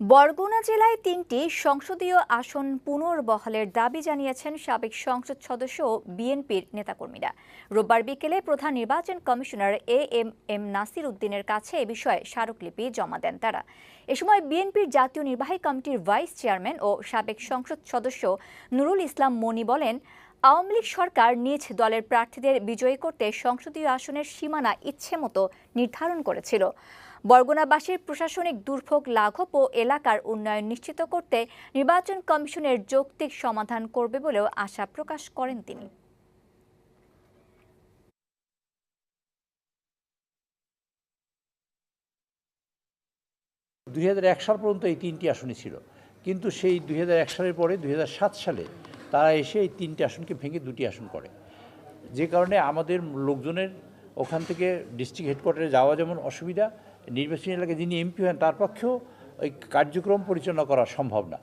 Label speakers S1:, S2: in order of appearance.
S1: বরগুনা জেলায় ৩টি সংসদীয় আসন পুনর্বহালের দাবি জানিয়েছেন সাবেক সংসদ সদস্য ও বিএনপির নেতাকর্মীরা। রোববার বিকেলে প্রধান নির্বাচন কমিশনার এম নাসির উদ্দিনের কাছে এ বিষয়ে স্মারকলিপি জমা দেন তারা। এ সময় বিএনপির জাতীয় নির্বাহী কমিটির ভাইস চেয়ারম্যান ও সাবেক সংসদ সদস্য নুরুল ইসলাম মনি বলেন, আওয়ামী লীগ সরকার নিজ দলের প্রার্থীদের বিজয়ী করতে সংসদীয় আসনের সীমানা ইচ্ছেমতো নির্ধারণ করেছিল। বরগুনাবাসীর প্রশাসনিক দুর্ভোগ লাঘব ও এলাকার উন্নয়ন নিশ্চিত করতে নির্বাচন কমিশনের যৌক্তিক সমাধান করবে বলেও আশা প্রকাশ করেন তিনি।
S2: 2001 সাল পর্যন্ত এই 3টি আসনই ছিল, কিন্তু সেই 2001 সালের পরে 2007 সালে তারা এসে এই 3টি আসনকে ভেঙে 2টি আসন করে, যে কারণে আমাদের লোকজনের ওখান থেকে ডিস্ট্রিক্ট হেডকোয়ার্টারে যাওয়া যেমন অসুবিধা, নির্বাচনী এলাকায় যিনি এমপি হন তার পক্ষেও ওই কার্যক্রম পরিচালনা করা সম্ভব না।